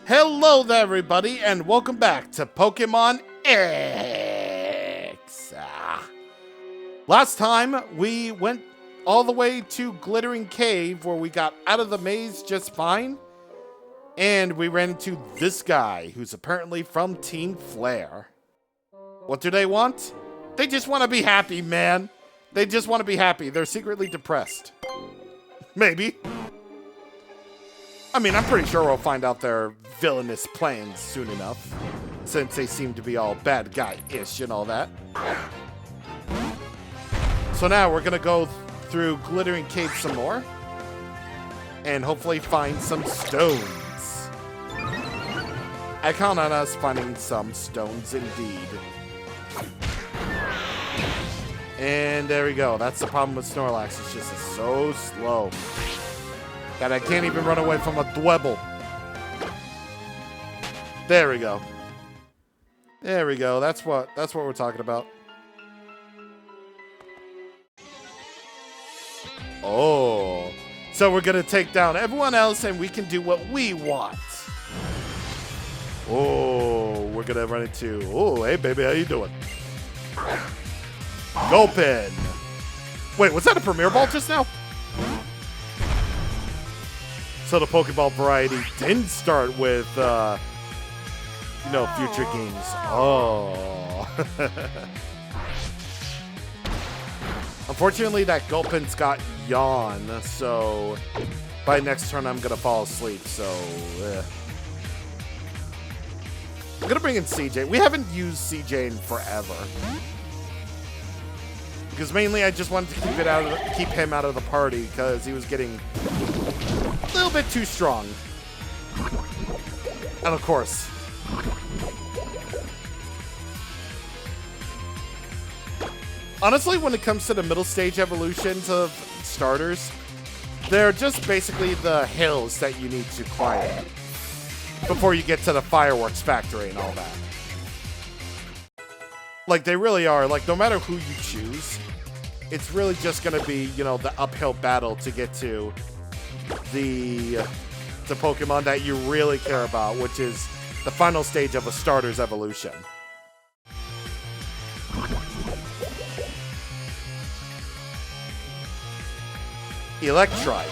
Hello there, everybody, and welcome back to Pokémon X. Last time, we went all the way to Glittering Cave, where we got out of the maze just fine, and we ran into this guy, who's apparently from Team Flare. What do they want? They just want to be happy, man. They just want to be happy. They're secretly depressed. Maybe. I mean, I'm pretty sure we'll find out their villainous plans soon enough, since they seem to be all bad guy-ish and all that. So now we're gonna go through Glittering Cave some more, and hopefully find some stones. I count on us finding some stones indeed. And there we go. That's the problem with Snorlax. It's just so slow that I can't even run away from a Dwebble. There we go. There we go. That's what we're talking about. Oh. So we're gonna take down everyone else and we can do what we want. Oh, we're gonna run into. Oh, hey baby, how you doing? Gulpin. Wait, was that a Premier Ball just now? So the Pokeball variety didn't start with, future games. Oh. Unfortunately, that Gulpin's got Yawn, so by next turn I'm gonna fall asleep, so I'm gonna bring in CJ. We haven't used CJ in forever. Because mainly I just wanted to keep him out of the party because he was getting a little bit too strong. And of course, honestly, when it comes to the middle stage evolutions of starters, they're just basically the hills that you need to climb before you get to the fireworks factory and all that. Like, they really are. Like, no matter who you choose, it's really just going to be, the uphill battle to get to the Pokemon that you really care about, which is the final stage of a starter's evolution. Electrike.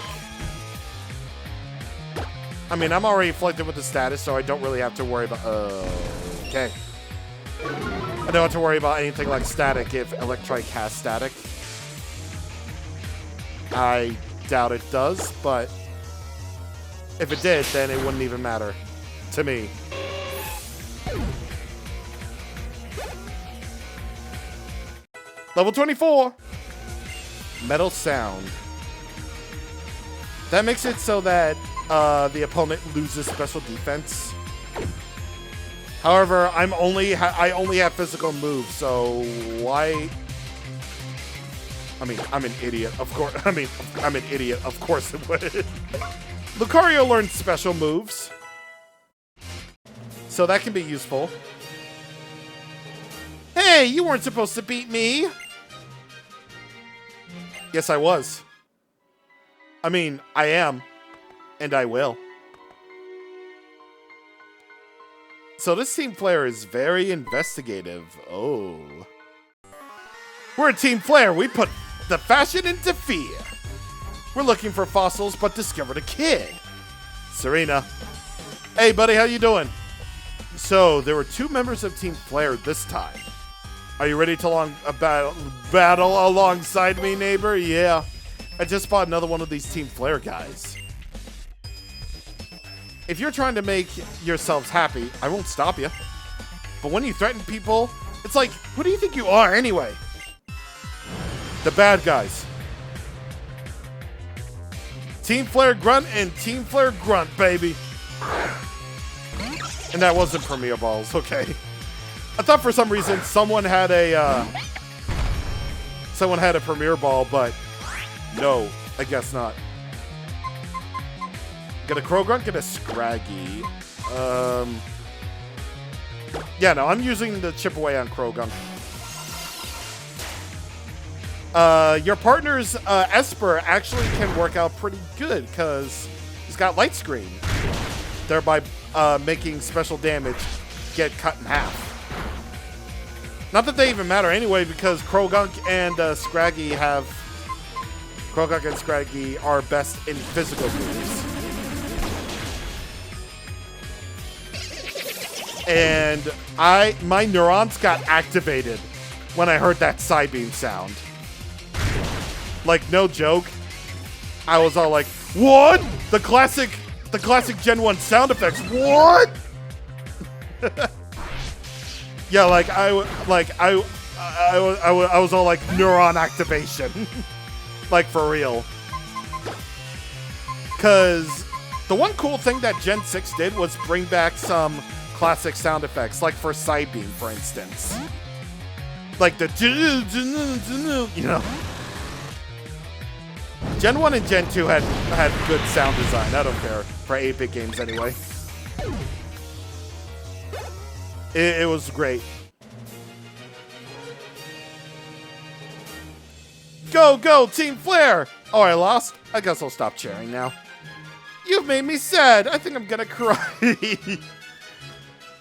I mean, I'm already afflicted with the status, so I don't really have to worry about... okay. I don't have to worry about anything like static if Electrike has static. I doubt it does, but if it did, then it wouldn't even matter to me. Level 24! Metal Sound. That makes it so that the opponent loses special defense. However, I only have physical moves, so why? I mean, I'm an idiot. Of course, I'm an idiot. Of course it would. Lucario learned special moves, so that can be useful. Hey, you weren't supposed to beat me. Yes, I was. I mean, I am, and I will. So this Team Flare is very investigative. Oh. We're a Team Flare. We put the fashion into fear. We're looking for fossils, but discovered a kid. Serena. Hey, buddy, how you doing? So, there were 2 members of Team Flare this time. Are you ready to battle alongside me, neighbor? Yeah. I just fought another one of these Team Flare guys. If you're trying to make yourselves happy, I won't stop you. But when you threaten people, it's like, who do you think you are anyway? The bad guys. Team Flare Grunt and Team Flare Grunt, baby. And that wasn't Premier Balls, okay. I thought for some reason someone had a Premier Ball, but no, I guess not. Get a Croagrunt, get a Scraggy. Yeah, no, I'm using the chip away on Croagrunt. Your partner's Esper actually can work out pretty good because he's got Light Screen, thereby making special damage get cut in half. Not that they even matter anyway, because Krogunk and Scraggy are best in physical moves. And my neurons got activated when I heard that Psybeam sound. Like, no joke. I was all like, what? The classic Gen 1 sound effects. What? Yeah, like I was all like neuron activation. Like, for real. Cause the one cool thing that Gen 6 did was bring back some classic sound effects, like for Psybeam, for instance. Like the, you know. Gen 1 and Gen 2 had good sound design. I don't care. For 8-bit games anyway. It was great. Go, go, Team Flare! Oh, I lost? I guess I'll stop cheering now. You've made me sad. I think I'm gonna cry.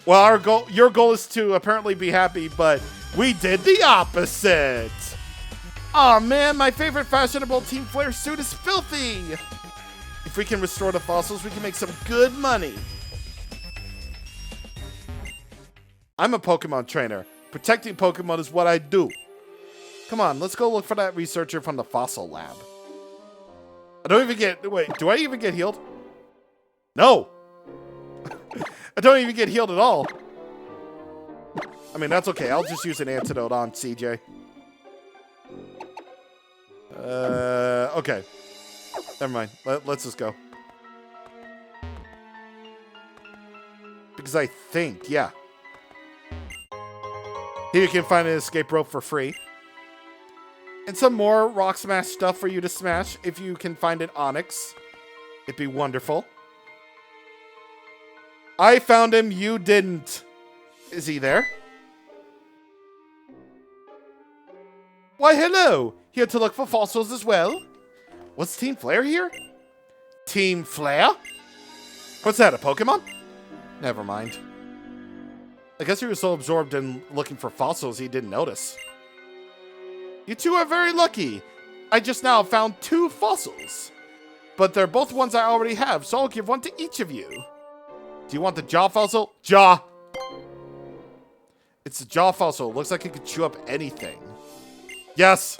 Well, your goal is to apparently be happy, but we did the opposite. Aw, man, my favorite fashionable Team Flare suit is filthy. If we can restore the fossils, we can make some good money. I'm a Pokemon trainer. Protecting Pokemon is what I do. Come on, let's go look for that researcher from the fossil lab. Wait, do I even get healed? No. I don't even get healed at all. I mean, that's okay. I'll just use an antidote on CJ. Okay. Never mind. Let's just go. Because I think, yeah. Here you can find an escape rope for free. And some more Rock Smash stuff for you to smash if you can find an Onyx. It'd be wonderful. I found him, you didn't. Is he there? Why, hello. Here to look for fossils as well. What's Team Flare here? Team Flare? What's that, a Pokemon? Never mind. I guess he was so absorbed in looking for fossils he didn't notice. You two are very lucky. I just now found 2 fossils. But they're both ones I already have, so I'll give one to each of you. Do you want the jaw fossil? Jaw! It's a jaw fossil. Looks like it could chew up anything. Yes!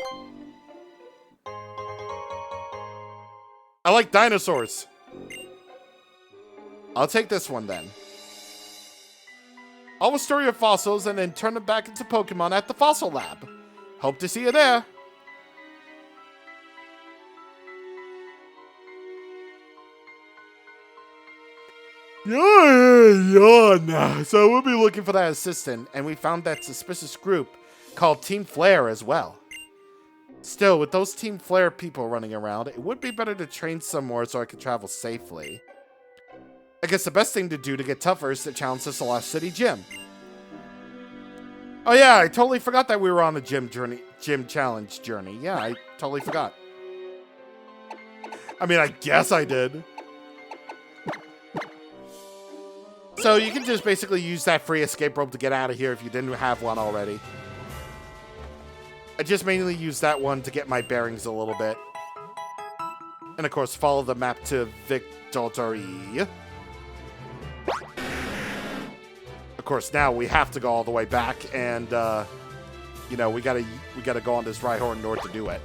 I like dinosaurs. I'll take this one then. I'll restore your fossils and then turn them back into Pokemon at the fossil lab. Hope to see you there. Yeah. So we'll be looking for that assistant, and we found that suspicious group called Team Flare as well. Still, with those Team Flare people running around, it would be better to train some more so I can travel safely. I guess the best thing to do to get tougher is to challenge the Celeste City Gym. Oh yeah, I totally forgot that we were on the gym challenge journey. Yeah, I totally forgot. I mean, I guess I did. So you can just basically use that free escape rope to get out of here if you didn't have one already. I just mainly use that one to get my bearings a little bit. And of course, follow the map to Victory. Of course, now we have to go all the way back, and you know, we gotta go on this Rhyhorn North to do it.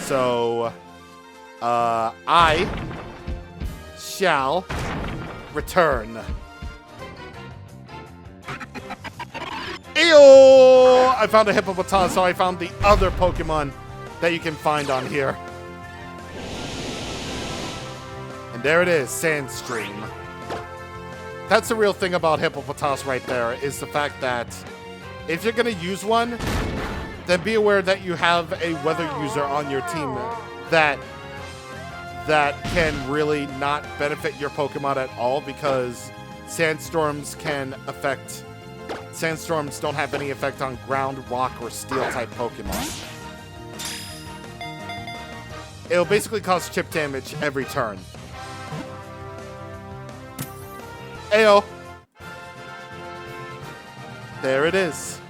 So I shall return. Ew! I found a Hippopotas, so I found the other Pokemon that you can find on here. And there it is, Sandstream. That's the real thing about Hippopotas right there, is the fact that if you're going to use one, then be aware that you have a weather user on your team that can really not benefit your Pokemon at all, because sandstorms don't have any effect on ground, rock, or steel type Pokemon. It'll basically cause chip damage every turn. Ayo. There it is.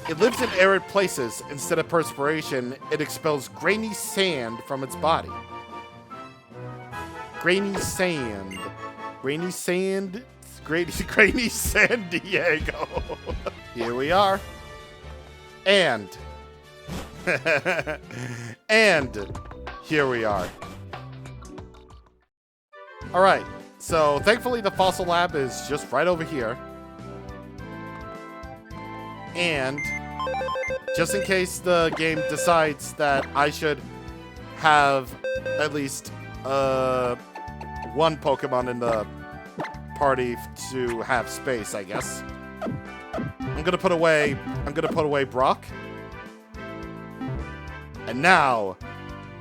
It lives in arid places. Instead of perspiration, it expels grainy sand from its body. Grainy sand. Grainy sand. Grainy San Diego. Here we are. And. And here we are. Alright. So, thankfully the fossil lab is just right over here. And just in case the game decides that I should have at least one Pokemon in the party to have space, I guess. I'm gonna put away Brock. And now,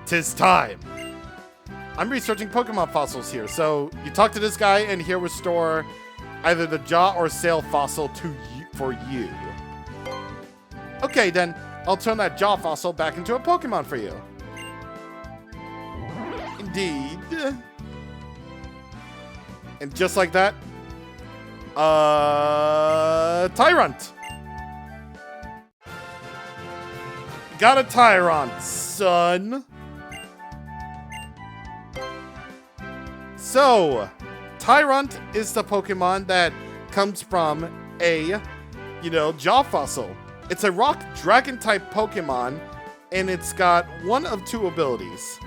'tis time. I'm researching Pokemon fossils here, so you talk to this guy and he'll restore either the jaw or sail fossil for you. Okay, then I'll turn that jaw fossil back into a Pokemon for you. Indeed. And just like that, Tyrant. Got a Tyrant, son. So, Tyrant is the Pokemon that comes from a, jaw fossil. It's a rock dragon type Pokemon, and it's got one of two abilities.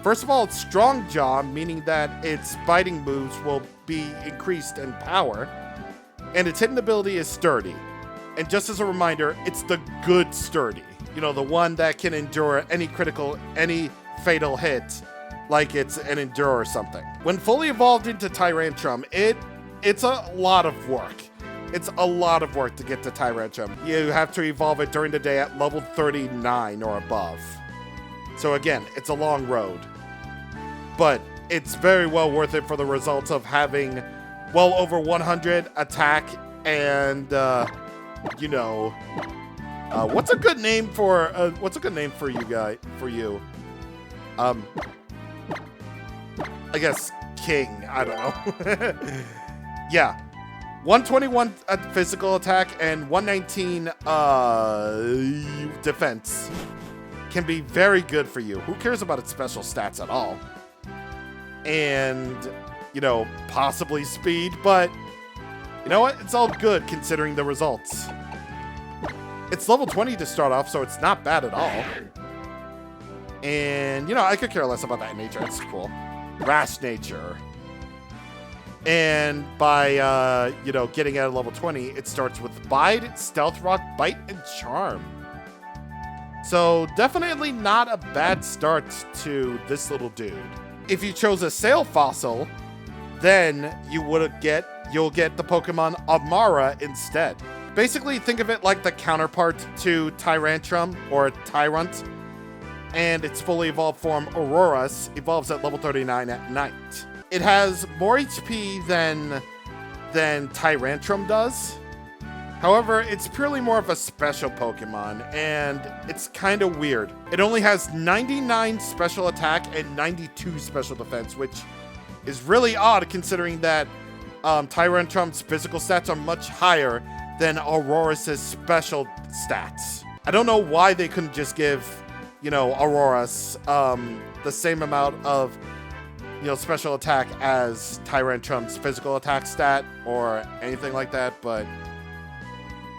First of all, it's strong jaw, meaning that its biting moves will be increased in power, and its hidden ability is sturdy. And just as a reminder, it's the good sturdy. The one that can endure any fatal hit, like it's an endure or something. When fully evolved into Tyrantrum, it's a lot of work. It's a lot of work to get to Tyrantrum. You have to evolve it during the day at level 39 or above. So again, it's a long road. But it's very well worth it for the results of having well over 100 attack and, what's a good name for you guy? For you? I guess King. I don't know. Yeah. 121 physical attack and 119 defense can be very good for you. Who cares about its special stats at all? And, possibly speed, but you know what? It's all good considering the results. It's level 20 to start off, so it's not bad at all. And, I could care less about that nature. It's cool. Rash nature. And by, getting at level 20, it starts with Bide, Stealth Rock, Bite, and Charm. So definitely not a bad start to this little dude. If you chose a Sail Fossil, then you'll get the Pokemon Amara instead. Basically, think of it like the counterpart to Tyrantrum or Tyrant, and its fully evolved form, Auroras, evolves at level 39 at night. It has more HP than Tyrantrum does. However, it's purely more of a special Pokemon, and it's kind of weird. It only has 99 special attack and 92 special defense, which is really odd considering that Tyrantrum's physical stats are much higher than Auroras' special stats. I don't know why they couldn't just give, Auroras the same amount of special attack as Tyrantrum's physical attack stat or anything like that, but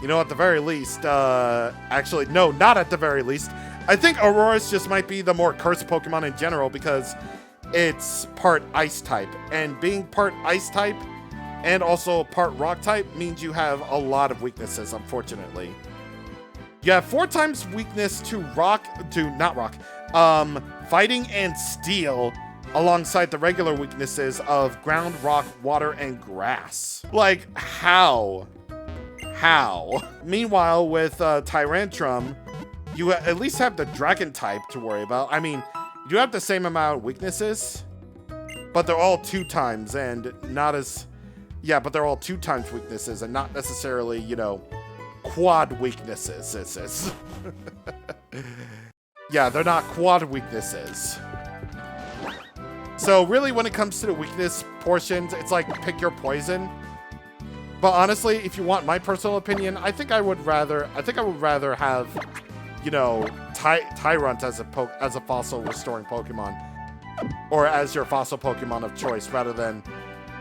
at the very least, actually, no, not at the very least. I think Auroras just might be the more cursed Pokemon in general because it's part Ice type, and being part Ice type and also part Rock type means you have a lot of weaknesses, unfortunately. You have 4 times weakness to fighting and steel, alongside the regular weaknesses of ground, rock, water, and grass. Like, how? Meanwhile, with Tyrantrum, you at least have the dragon type to worry about. I mean, you have the same amount of weaknesses, but they're all 2 times and not as... Yeah, but they're all 2 times weaknesses and not necessarily, quad weaknesses. Yeah, they're not quad weaknesses. So really, when it comes to the weakness portions, it's like pick your poison. But honestly, if you want my personal opinion, I think I would rather have, you know, Tyrant as a fossil restoring Pokemon, or as your fossil Pokemon of choice, rather than,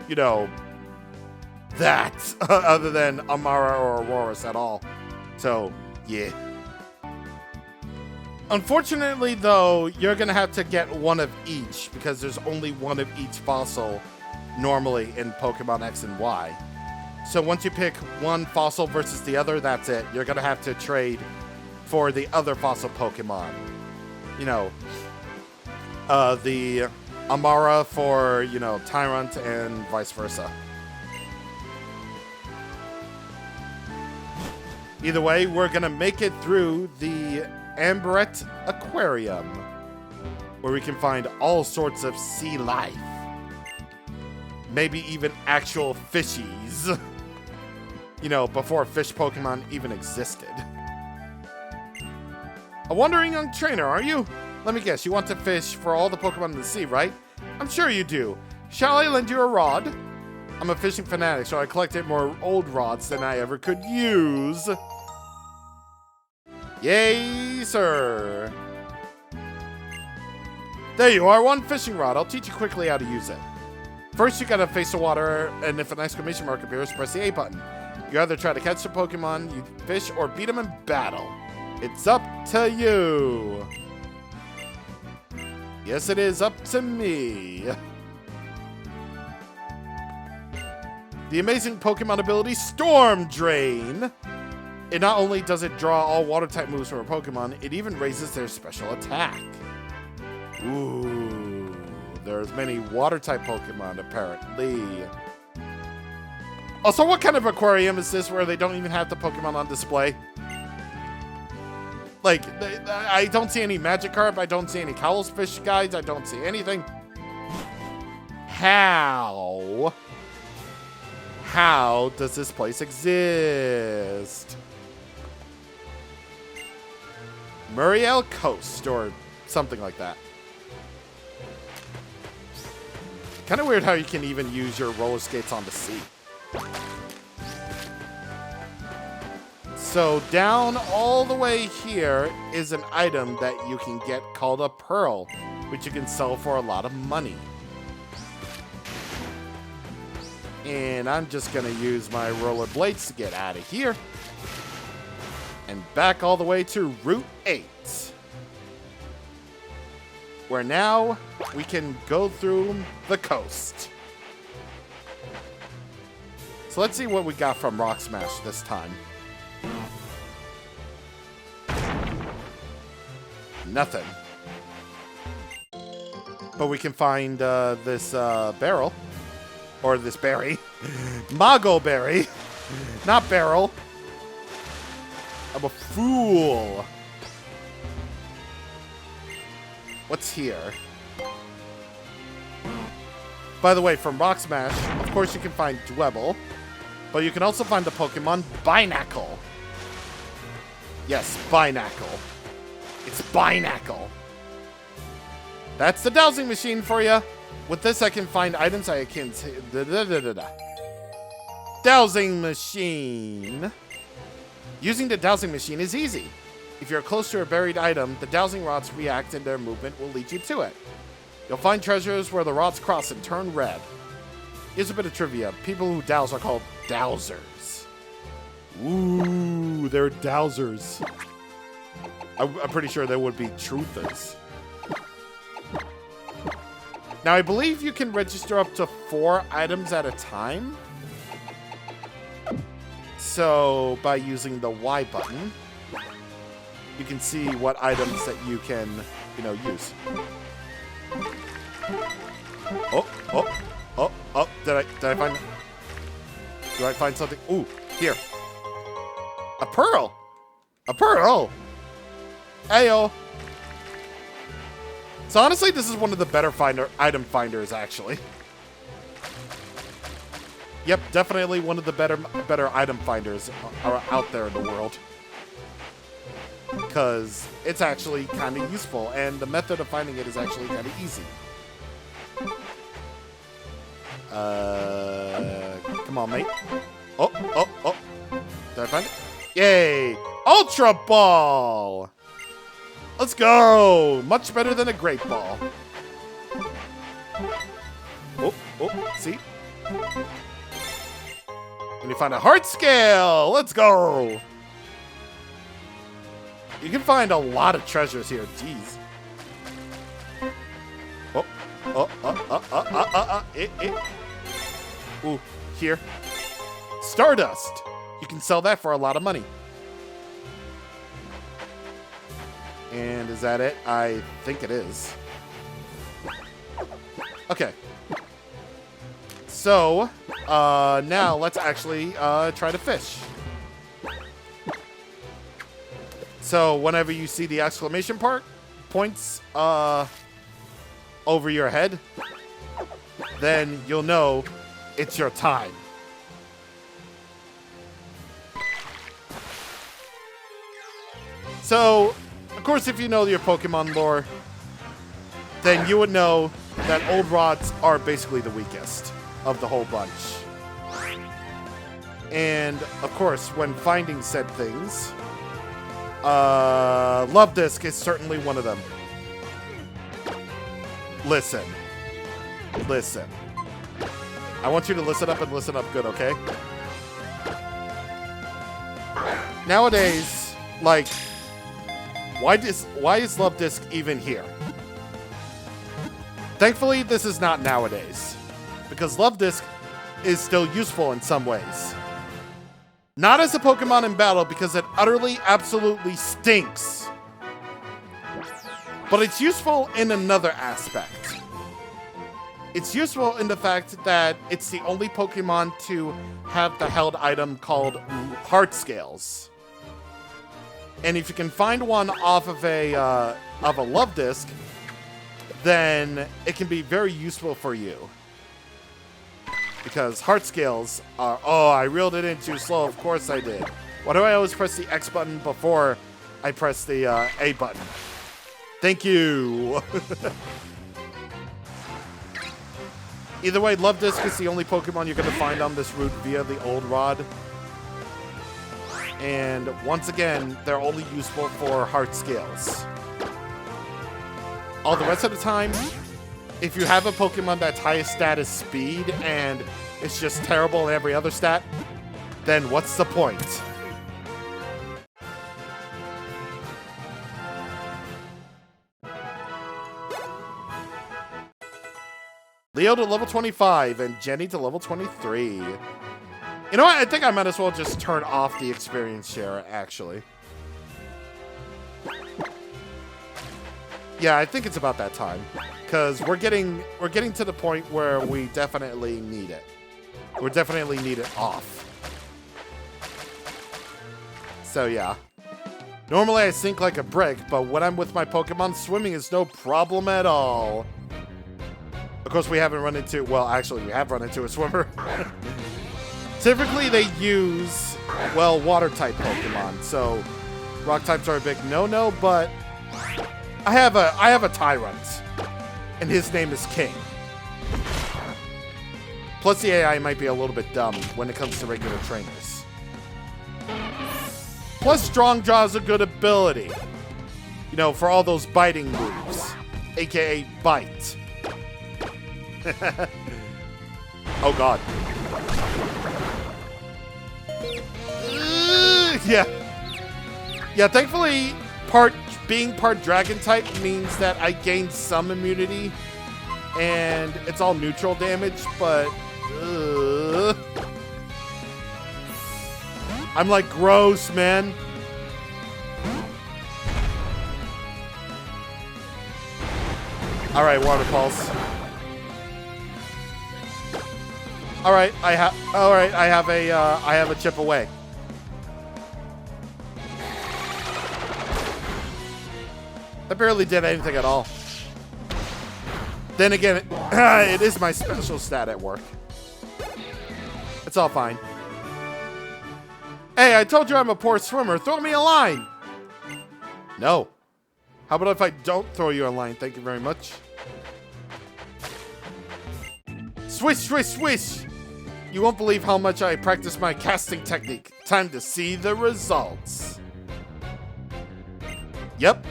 you know, that other than Amara or Aurorus at all. So yeah. Unfortunately, though, you're gonna have to get one of each because there's only one of each fossil normally in Pokemon X and Y. So once you pick one fossil versus the other, that's it. You're gonna have to trade for the other fossil Pokemon. You know, the Amara for, you know, Tyrant and vice versa. Either way, we're gonna make it through the Amberette Aquarium, where we can find all sorts of sea life. Maybe even actual fishies. You know, before fish Pokemon even existed. A wandering young trainer, are you? Let me guess, you want to fish for all the Pokemon in the sea, right? I'm sure you do. Shall I lend you a rod? I'm a fishing fanatic, so I collected more old rods than I ever could use. Yay, sir. There you are, one fishing rod. I'll teach you quickly how to use it. First, you gotta face the water, and if an exclamation mark appears, press the A button. You either try to catch the Pokemon you fish or beat them in battle. It's up to you. Yes, it is up to me. The amazing Pokemon ability, Storm Drain. It not only does it draw all water-type moves from a Pokemon, it even raises their special attack. Ooh, there's many water-type Pokemon, apparently. Also, what kind of aquarium is this where they don't even have the Pokemon on display? Like, I don't see any Magikarp, I don't see any Cowlsfish guides, I don't see anything. How does this place exist? Muriel Coast, or something like that. Kind of weird how you can even use your roller skates on the sea. So down all the way here is an item that you can get called a Pearl, which you can sell for a lot of money. And I'm just going to use my rollerblades to get out of here. And back all the way to Route 8. Where now we can go through the coast. So let's see what we got from Rock Smash this time. Nothing. But we can find this barrel. Or this berry. Mago berry. Not barrel. I'm a fool. What's here? By the way, from Rock Smash, of course you can find Dwebble. But you can also find the Pokemon Binacle. Yes, Binacle. It's Binacle. That's the dowsing machine for you. With this, I can find items I can... Dowsing machine. Using the dowsing machine is easy. If you're close to a buried item, the dowsing rods react and their movement will lead you to it. You'll find treasures where the rods cross and turn red. Here's a bit of trivia. People who douse are called dowsers. Ooh, they're dowsers. I'm pretty sure there would be truthers. Now, I believe you can register up to 4 items at a time. So, by using the Y button, you can see what items that you can, you know, use. Oh, did I find... Do I find something? Ooh, here. A pearl! A pearl! Ayo! So honestly, this is one of the better item finders, actually. Yep, definitely one of the better item finders are out there in the world. Because it's actually kind of useful, and the method of finding it is actually kind of easy. Come on, mate. Oh. Did I find it? Yay! Ultra Ball! Let's go! Much better than a Great Ball. Oh, see? And you find a Heart Scale! Let's go! You can find a lot of treasures here, jeez. Ooh, here. Stardust! You can sell that for a lot of money. And is that it? I think it is. Okay. So, now let's actually try to fish. So, whenever you see the exclamation points over your head, then you'll know it's your time. So, of course, if you know your Pokemon lore, then you would know that old rods are basically the weakest of the whole bunch. And, of course, when finding said things, Love Disc is certainly one of them. Listen. I want you to listen up and listen up good, okay? Nowadays, like, why is Love Disc even here? Thankfully, this is not nowadays, because Love Disc is still useful in some ways. Not as a Pokemon in battle, because it utterly, absolutely stinks. But it's useful in another aspect. It's useful in the fact that it's the only Pokemon to have the held item called Heart Scales. And if you can find one off of a Love Disc, then it can be very useful for you. Because Heart Scales are... Oh, I reeled it in too slow. Of course I did. Why do I always press the X button before I press the A button? Thank you. Either way, Love Disc is the only Pokemon you're going to find on this route via the Old Rod. And once again, they're only useful for Heart Scales. All the rest of the time, if you have a Pokemon that's highest stat is Speed and it's just terrible in every other stat, then what's the point? Leo to level 25 and Jenny to level 23. You know what? I think I might as well just turn off the experience share, actually. Yeah, I think it's about that time. Because we're getting to the point where we definitely need it. We definitely need it off. So yeah. Normally I sink like a brick, but when I'm with my Pokemon, swimming is no problem at all. Of course, we haven't run into... Well, actually, we have run into a swimmer. Typically, they use, well, water-type Pokemon. So, rock types are a big no-no, but I have a Tyrant, and his name is King. Plus, the AI might be a little bit dumb when it comes to regular trainers. Plus, Strong Jaw is a good ability. You know, for all those biting moves, aka bite. Oh god. Yeah. Yeah, thankfully, being part dragon type means that I gain some immunity. And it's all neutral damage, but... I'm like, gross, man. Alright, Water Pulse. Alright, I have a chip away. That barely did anything at all. Then again, it is my special stat at work. It's all fine. Hey, I told you I'm a poor swimmer. Throw me a line. No. How about if I don't throw you a line? Thank you very much. Swish, swish, swish! You won't believe how much I practice my casting technique. Time to see the results. Yep.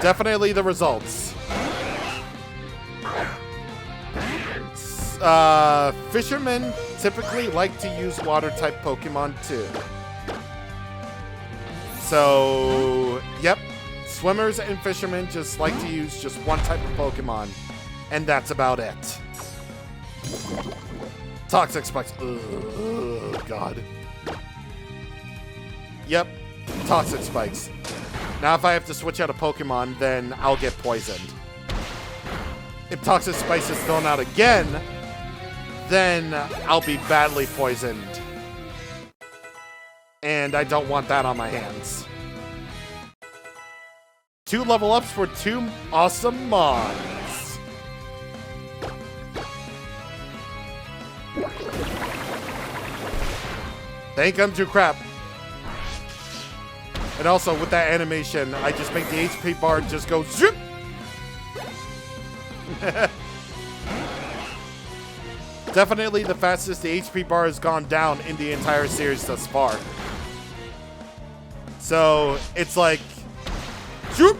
Definitely the results. Fishermen typically like to use water-type Pokemon too. So, yep. Swimmers and fishermen just like to use just one type of Pokemon. And that's about it. Toxic spikes. Oh, God. Yep. Toxic spikes. Now, if I have to switch out a Pokemon, then I'll get poisoned. If Toxic Spikes is thrown out again, then I'll be badly poisoned. And I don't want that on my hands. 2 level ups for 2 awesome mons. Thank unto crap. And also, with that animation, I just make the HP bar just go zoop. Definitely the fastest the HP bar has gone down in the entire series thus far. So, it's like, zoop.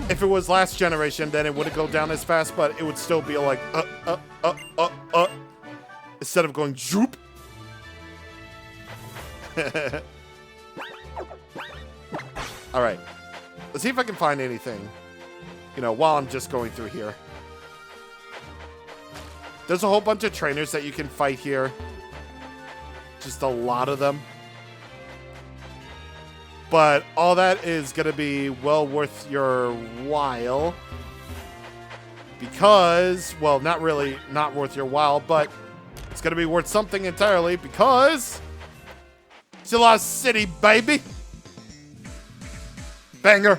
If it was last generation, then it wouldn't go down as fast, but it would still be like, instead of going zoop. Alright. Let's see if I can find anything, you know, while I'm just going through here. There's a whole bunch of trainers that you can fight here. Just a lot of them. But all that is going to be well worth your while. Because, well, not really not worth your while, but it's going to be worth something entirely because it's a Lost City, baby. Banger.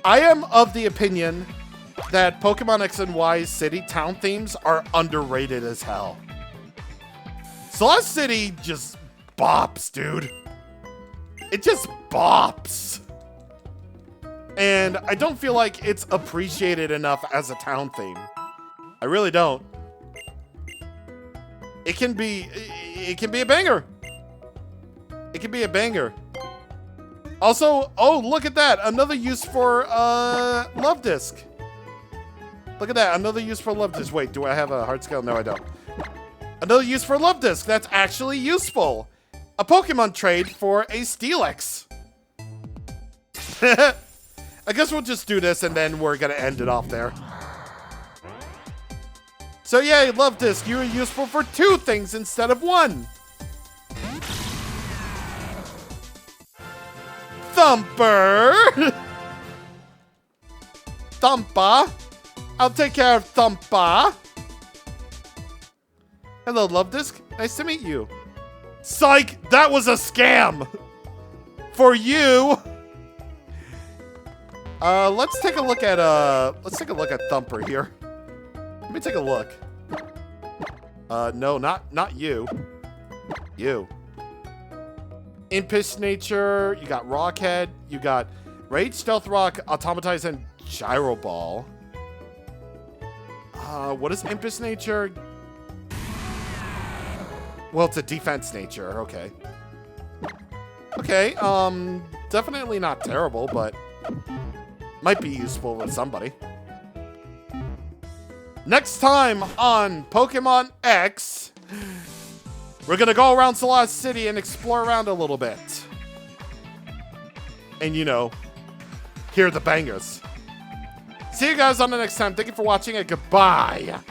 I am of the opinion that Pokemon X and Y's city town themes are underrated as hell. Lost City just bops, dude. It just bops. And I don't feel like it's appreciated enough as a town theme. I really don't. It can be a banger. It can be a banger. Also, oh, look at that. Another use for Love Disc. Look at that. Another use for Love Disc. Wait, do I have a heart scale? No, I don't. Another use for Love Disc. That's actually useful. A Pokemon trade for a Steelix. I guess we'll just do this and then we're going to end it off there. So yay, Love Disc. You are useful for 2 things instead of 1. Thumper! Thumper! I'll take care of Thumper. Hello, Love Disc. Nice to meet you. Psych! That was a scam! For you! Let's take a look at Thumper here. Let me take a look. No, not you. You. Impish Nature, you got Rockhead, you got Rage, Stealth Rock, Automatize, and Gyro Ball. What is Impish Nature? Well, it's a defense nature, okay. Okay, definitely not terrible, but might be useful with somebody. Next time on Pokemon X, we're gonna go around Lost City and explore around a little bit. And, you know, hear the bangers. See you guys on the next time. Thank you for watching and goodbye.